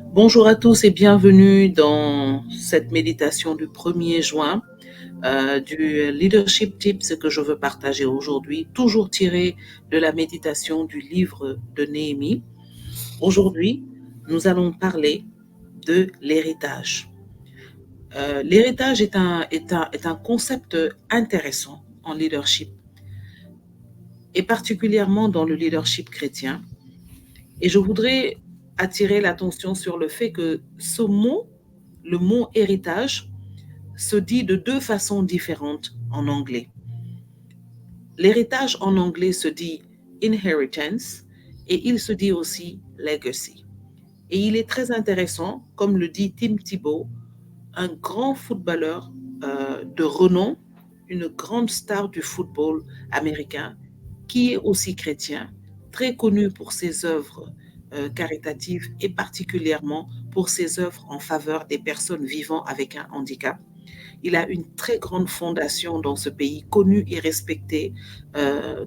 Bonjour à tous et bienvenue dans cette méditation du 1er juin du Leadership Tips que je veux partager aujourd'hui, toujours tiré de la méditation du livre de Néhémie. Aujourd'hui, nous allons parler de l'héritage. L'héritage est un concept intéressant en leadership et particulièrement dans le leadership chrétien. Et je voudrais attirer l'attention sur le fait que ce mot, le mot héritage, se dit de deux façons différentes en anglais. L'héritage en anglais se dit inheritance et il se dit aussi legacy. Et il est très intéressant, comme le dit Tim Tebow, un grand footballeur de renom, une grande star du football américain, qui est aussi chrétien, très connu pour ses œuvres caritatives et particulièrement pour ses œuvres en faveur des personnes vivant avec un handicap. Il a une très grande fondation dans ce pays, connue et respectée,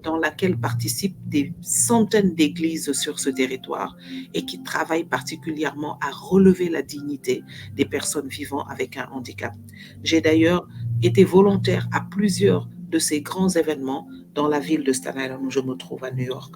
dans laquelle participent des centaines d'églises sur ce territoire et qui travaille particulièrement à relever la dignité des personnes vivant avec un handicap. J'ai d'ailleurs été volontaire à plusieurs de ces grands événements dans la ville de Staten Island où je me trouve à New York.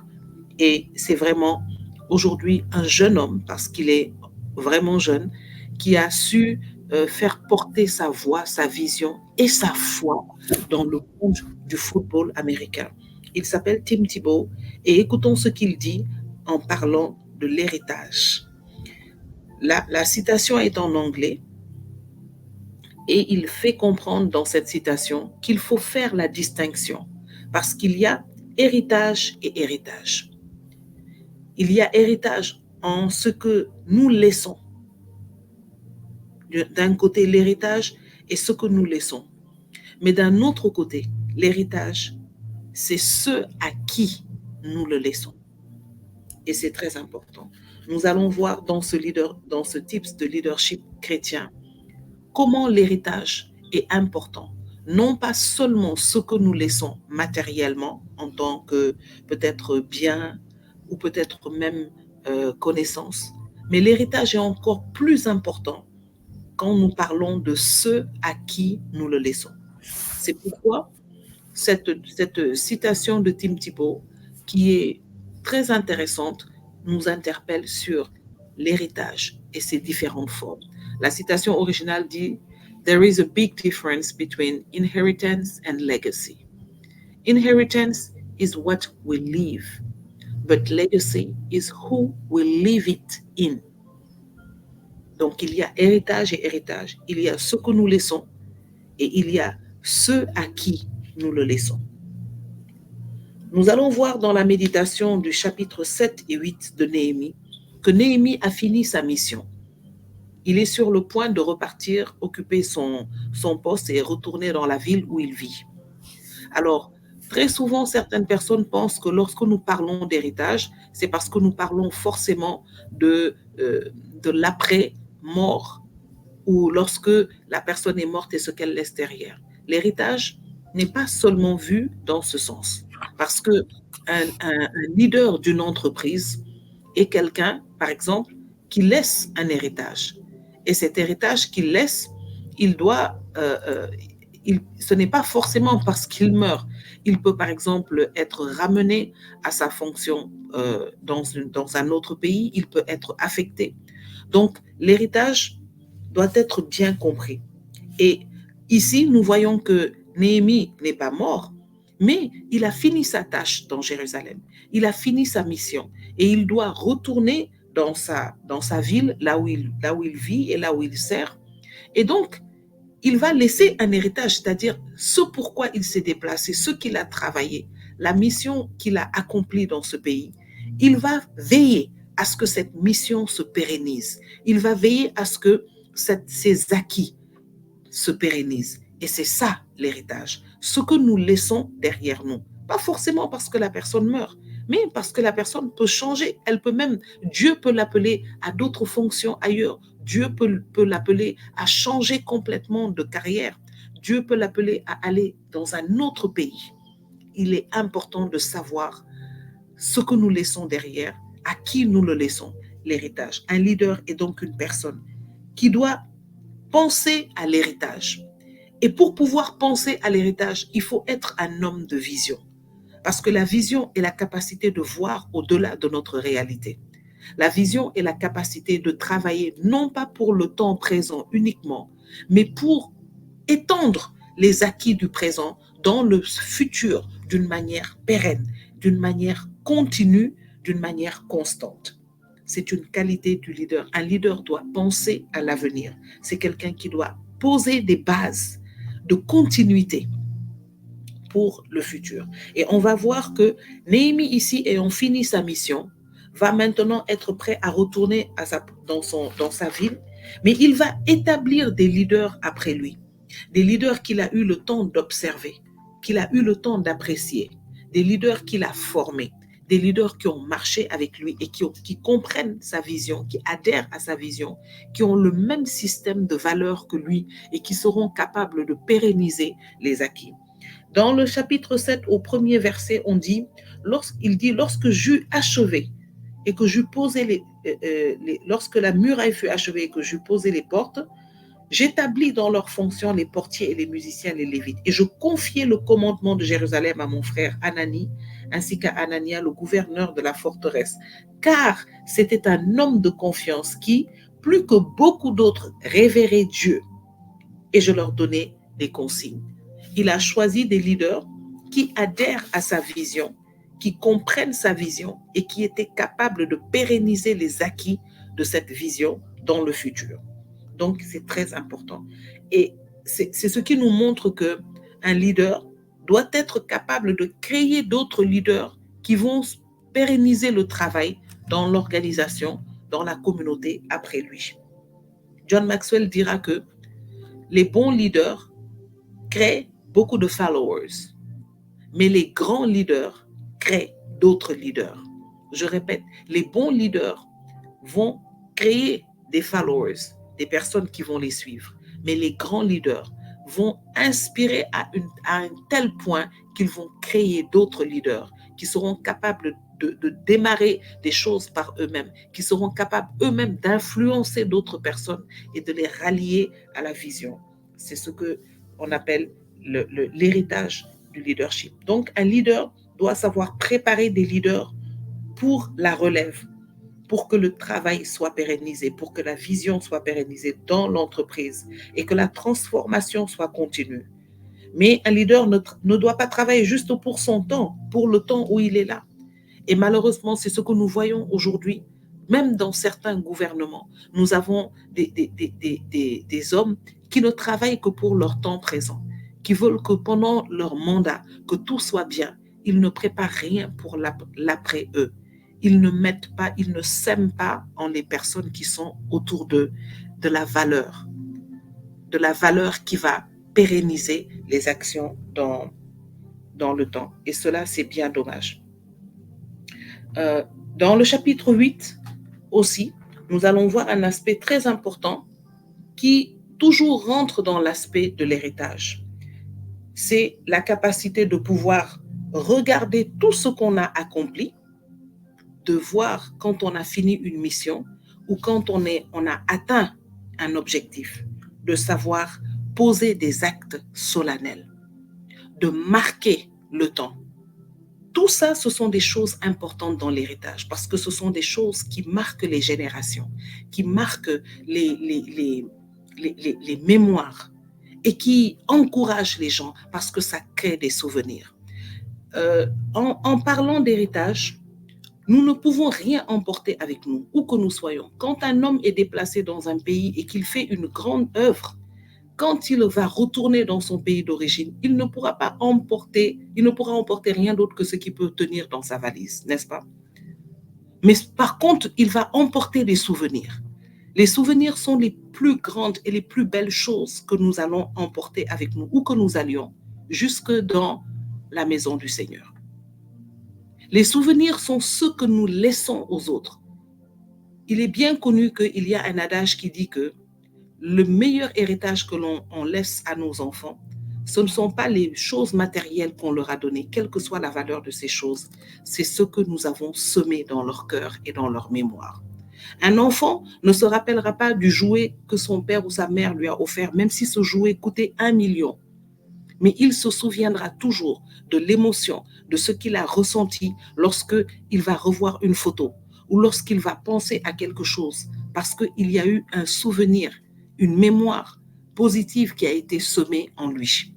Et c'est vraiment aujourd'hui un jeune homme, parce qu'il est vraiment jeune, qui a su faire porter sa voix, sa vision et sa foi dans le monde du football américain. Il s'appelle Tim Tebow et écoutons ce qu'il dit en parlant de l'héritage. La citation est en anglais et il fait comprendre dans cette citation qu'il faut faire la distinction parce qu'il y a héritage et héritage. Il y a héritage en ce que nous laissons. D'un côté, l'héritage est ce que nous laissons. Mais d'un autre côté, l'héritage, c'est ce à qui nous le laissons. Et c'est très important. Nous allons voir dans ce type de leadership chrétien comment l'héritage est important. Non pas seulement ce que nous laissons matériellement en tant que peut-être bien ou peut-être même connaissance, mais l'héritage est encore plus important quand nous parlons de ceux à qui nous le laissons. C'est pourquoi cette citation de Tim Tebow, qui est très intéressante, nous interpelle sur l'héritage et ses différentes formes. La citation originale dit There is a big difference between inheritance and legacy. Inheritance is what we leave, but legacy is who we leave it in. Donc, il y a héritage et héritage. Il y a ce que nous laissons et il y a ceux à qui nous le laissons. Nous allons voir dans la méditation du chapitre 7 et 8 de Néhémie que Néhémie a fini sa mission. Il est sur le point de repartir, occuper son poste et retourner dans la ville où il vit. Alors, très souvent, certaines personnes pensent que lorsque nous parlons d'héritage, c'est parce que nous parlons forcément de l'après-mort ou lorsque la personne est morte et ce qu'elle laisse derrière. L'héritage n'est pas seulement vu dans ce sens, parce que un leader d'une entreprise est quelqu'un, par exemple, qui laisse un héritage. Et cet héritage qu'il laisse, il doit, ce n'est pas forcément parce qu'il meurt. Il peut, par exemple, être ramené à sa fonction dans un autre pays, il peut être affecté. Donc, l'héritage doit être bien compris. Et ici, nous voyons que Néhémie n'est pas mort, mais il a fini sa tâche dans Jérusalem. Il a fini sa mission et il doit retourner dans sa ville, là où il vit et là où il sert. Et donc, il va laisser un héritage, c'est-à-dire ce pourquoi il s'est déplacé, ce qu'il a travaillé, la mission qu'il a accomplie dans ce pays. Il va veiller à ce que cette mission se pérennise. Il va veiller à ce que ces acquis se pérennisent. Et c'est ça l'héritage, ce que nous laissons derrière nous. Pas forcément parce que la personne meurt, mais parce que la personne peut changer. Elle peut même, Dieu peut l'appeler à d'autres fonctions ailleurs. Dieu peut l'appeler à changer complètement de carrière. Dieu peut l'appeler à aller dans un autre pays. Il est important de savoir ce que nous laissons derrière, à qui nous le laissons, l'héritage. Un leader est donc une personne qui doit penser à l'héritage. Et pour pouvoir penser à l'héritage, il faut être un homme de vision. Parce que la vision est la capacité de voir au-delà de notre réalité. La vision est la capacité de travailler non pas pour le temps présent uniquement, mais pour étendre les acquis du présent dans le futur d'une manière pérenne, d'une manière continue, d'une manière constante. C'est une qualité du leader. Un leader doit penser à l'avenir. C'est quelqu'un qui doit poser des bases de continuité pour le futur. Et on va voir que Néhémie ici, ayant fini sa mission, va maintenant être prêt à retourner dans sa ville, mais il va établir des leaders après lui, des leaders qu'il a eu le temps d'observer, qu'il a eu le temps d'apprécier, des leaders qu'il a formés, des leaders qui ont marché avec lui et qui comprennent sa vision, qui adhèrent à sa vision, qui ont le même système de valeurs que lui et qui seront capables de pérenniser les acquis. Dans le chapitre 7, au premier verset, on dit, lorsque j'eus achevé et que j'eus posé lorsque la muraille fut achevée et que j'eus posé les portes, j'établis dans leurs fonctions les portiers et les musiciens, les lévites. Et je confiai le commandement de Jérusalem à mon frère Anani, ainsi qu'à Anania, le gouverneur de la forteresse. Car c'était un homme de confiance qui, plus que beaucoup d'autres, révérait Dieu. Et je leur donnai des consignes. Il a choisi des leaders qui adhèrent à sa vision, qui comprennent sa vision et qui étaient capables de pérenniser les acquis de cette vision dans le futur. Donc, c'est très important. Et c'est ce qui nous montre qu'un leader doit être capable de créer d'autres leaders qui vont pérenniser le travail dans l'organisation, dans la communauté après lui. John Maxwell dira que les bons leaders créent beaucoup de followers, mais les grands leaders créent d'autres leaders. Je répète, les bons leaders vont créer des followers, des personnes qui vont les suivre, mais les grands leaders vont inspirer à un tel point qu'ils vont créer d'autres leaders qui seront capables de démarrer des choses par eux-mêmes, qui seront capables eux-mêmes d'influencer d'autres personnes et de les rallier à la vision. C'est ce qu'on appelle l'héritage du leadership. Donc, un leader doit savoir préparer des leaders pour la relève, pour que le travail soit pérennisé, pour que la vision soit pérennisée dans l'entreprise et que la transformation soit continue. Mais un leader ne doit pas travailler juste pour son temps, pour le temps où il est là. Et malheureusement, c'est ce que nous voyons aujourd'hui, même dans certains gouvernements. Nous avons des hommes qui ne travaillent que pour leur temps présent, qui veulent que pendant leur mandat, que tout soit bien. Ils ne préparent rien pour l'après eux. Ils ne sèment pas en les personnes qui sont autour d'eux de la valeur qui va pérenniser les actions dans le temps. Et cela, c'est bien dommage. Dans le chapitre 8 aussi, nous allons voir un aspect très important qui toujours rentre dans l'aspect de l'héritage. C'est la capacité de pouvoir regarder tout ce qu'on a accompli, de voir quand on a fini une mission ou quand on a atteint un objectif, de savoir poser des actes solennels, de marquer le temps. Tout ça, ce sont des choses importantes dans l'héritage parce que ce sont des choses qui marquent les générations, qui marquent les mémoires et qui encouragent les gens parce que ça crée des souvenirs. En parlant d'héritage, nous ne pouvons rien emporter avec nous, où que nous soyons. Quand un homme est déplacé dans un pays et qu'il fait une grande œuvre, quand il va retourner dans son pays d'origine, il ne pourra emporter rien d'autre que ce qu'il peut tenir dans sa valise, n'est-ce pas? Mais par contre, il va emporter des souvenirs. Les souvenirs sont les plus grandes et les plus belles choses que nous allons emporter avec nous, où que nous allions, jusque dans la maison du Seigneur. Les souvenirs sont ce que nous laissons aux autres. Il est bien connu qu'il y a un adage qui dit que le meilleur héritage que l'on laisse à nos enfants, ce ne sont pas les choses matérielles qu'on leur a données, quelle que soit la valeur de ces choses, c'est ce que nous avons semé dans leur cœur et dans leur mémoire. Un enfant ne se rappellera pas du jouet que son père ou sa mère lui a offert, même si ce jouet coûtait 1 million. Mais il se souviendra toujours de l'émotion, de ce qu'il a ressenti lorsqu'il va revoir une photo ou lorsqu'il va penser à quelque chose, parce qu'il y a eu un souvenir, une mémoire positive qui a été semée en lui.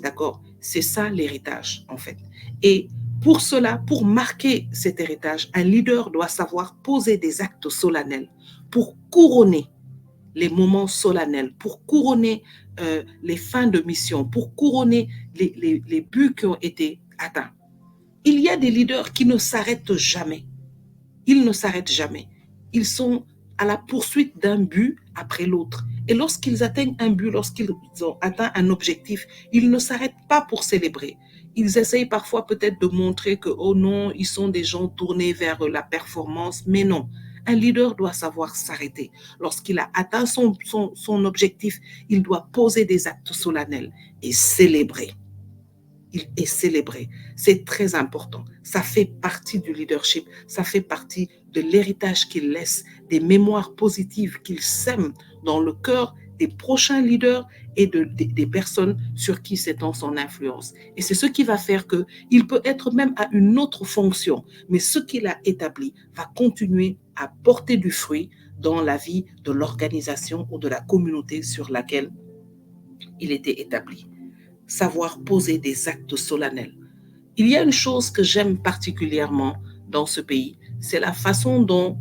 D'accord? C'est ça l'héritage, en fait. Et pour cela, pour marquer cet héritage, un leader doit savoir poser des actes solennels pour couronner les moments solennels, pour couronner les fins de mission, pour couronner les buts qui ont été atteints. Il y a des leaders qui ne s'arrêtent jamais. Ils ne s'arrêtent jamais. Ils sont à la poursuite d'un but après l'autre. Et lorsqu'ils atteignent un but, lorsqu'ils ont atteint un objectif, ils ne s'arrêtent pas pour célébrer. Ils essayent parfois peut-être de montrer que, oh non, ils sont des gens tournés vers la performance, mais non. Un leader doit savoir s'arrêter. Lorsqu'il a atteint son objectif, il doit poser des actes solennels et célébrer. Il est célébré. C'est très important. Ça fait partie du leadership, ça fait partie de l'héritage qu'il laisse, des mémoires positives qu'il sème dans le cœur des prochains leaders et des personnes sur qui s'étend son influence. Et c'est ce qui va faire qu'il peut être même à une autre fonction, mais ce qu'il a établi va continuer à porter du fruit dans la vie de l'organisation ou de la communauté sur laquelle il était établi. Savoir poser des actes solennels. Il y a une chose que j'aime particulièrement dans ce pays, c'est la façon dont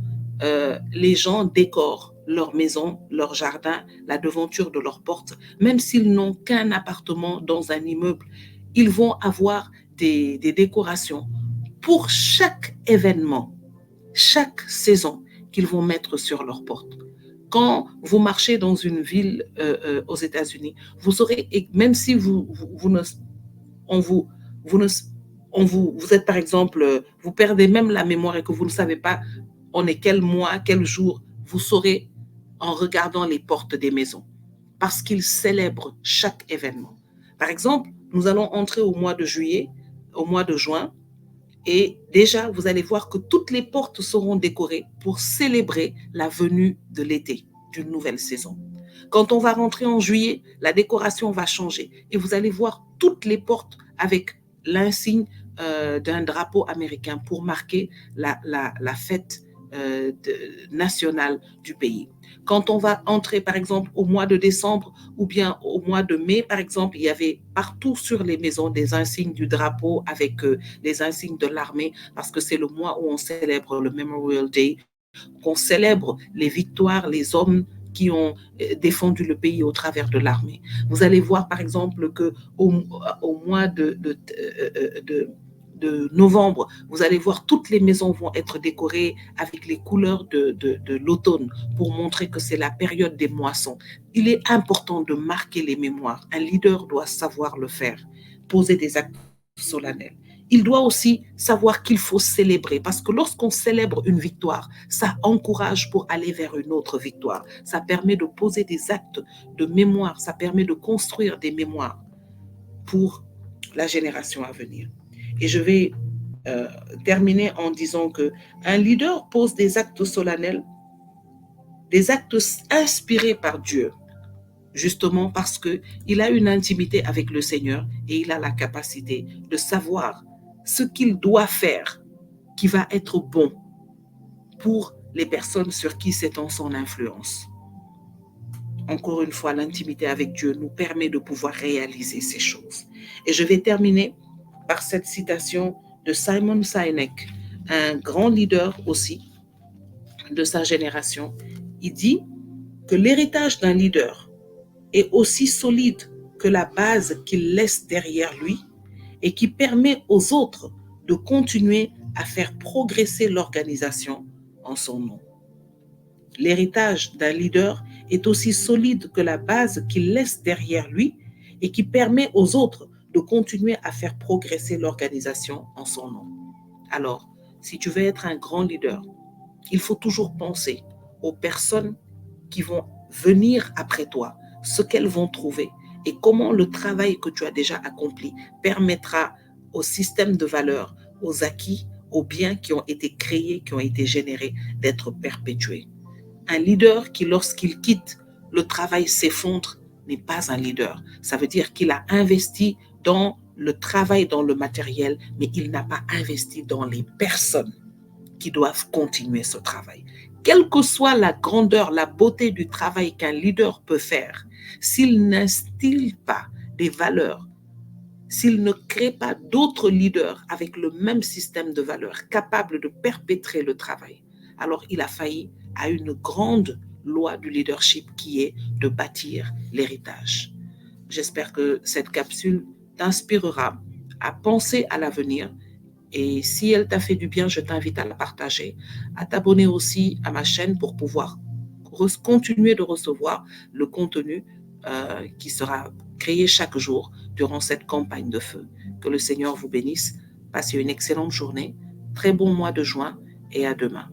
les gens décorent leur maison, leur jardin, la devanture de leur porte. Même s'ils n'ont qu'un appartement dans un immeuble, ils vont avoir des décorations pour chaque événement, chaque saison qu'ils vont mettre sur leur porte. Quand vous marchez dans une ville aux États-Unis, vous saurez, même si vous êtes par exemple, vous perdez même la mémoire et que vous ne savez pas on est quel mois, quel jour, vous saurez en regardant les portes des maisons, parce qu'ils célèbrent chaque événement. Par exemple, nous allons entrer au mois de juillet, au mois de juin, et déjà, vous allez voir que toutes les portes seront décorées pour célébrer la venue de l'été, d'une nouvelle saison. Quand on va rentrer en juillet, la décoration va changer et vous allez voir toutes les portes avec l'insigne d'un drapeau américain pour marquer la fête nationale du pays. Quand on va entrer, par exemple, au mois de décembre ou bien au mois de mai, par exemple, il y avait partout sur les maisons des insignes du drapeau avec des insignes de l'armée parce que c'est le mois où on célèbre le Memorial Day, qu'on célèbre les victoires, les hommes qui ont défendu le pays au travers de l'armée. Vous allez voir, par exemple, qu'au mois de novembre, vous allez voir toutes les maisons vont être décorées avec les couleurs de l'automne pour montrer que c'est la période des moissons. Il est important de marquer les mémoires. Un leader doit savoir le faire, poser des actes solennels. Il doit aussi savoir qu'il faut célébrer parce que lorsqu'on célèbre une victoire, ça encourage pour aller vers une autre victoire. Ça permet de poser des actes de mémoire, ça permet de construire des mémoires pour la génération à venir. Et je vais terminer en disant qu'un leader pose des actes solennels, des actes inspirés par Dieu, justement parce qu'il a une intimité avec le Seigneur et il a la capacité de savoir ce qu'il doit faire qui va être bon pour les personnes sur qui s'étend son influence. Encore une fois, l'intimité avec Dieu nous permet de pouvoir réaliser ces choses. Et je vais terminer par cette citation de Simon Sinek, un grand leader aussi de sa génération. Il dit que l'héritage d'un leader est aussi solide que la base qu'il laisse derrière lui et qui permet aux autres de continuer à faire progresser l'organisation en son nom. L'héritage d'un leader est aussi solide que la base qu'il laisse derrière lui et qui permet aux autres de continuer à faire progresser l'organisation en son nom. Alors, si tu veux être un grand leader, il faut toujours penser aux personnes qui vont venir après toi, ce qu'elles vont trouver et comment le travail que tu as déjà accompli permettra au système de valeurs, aux acquis, aux biens qui ont été créés, qui ont été générés, d'être perpétués. Un leader qui, lorsqu'il quitte, le travail s'effondre, n'est pas un leader. Ça veut dire qu'il a investi dans le travail, dans le matériel, mais il n'a pas investi dans les personnes qui doivent continuer ce travail. Quelle que soit la grandeur, la beauté du travail qu'un leader peut faire, s'il n'instille pas des valeurs, s'il ne crée pas d'autres leaders avec le même système de valeurs capables de perpétrer le travail, alors il a failli à une grande loi du leadership qui est de bâtir l'héritage. J'espère que cette capsule t'inspirera à penser à l'avenir. Et si elle t'a fait du bien, je t'invite à la partager, à t'abonner aussi à ma chaîne pour pouvoir continuer de recevoir le contenu qui sera créé chaque jour durant cette campagne de feu. Que le Seigneur vous bénisse. Passez une excellente journée, très bon mois de juin et à demain.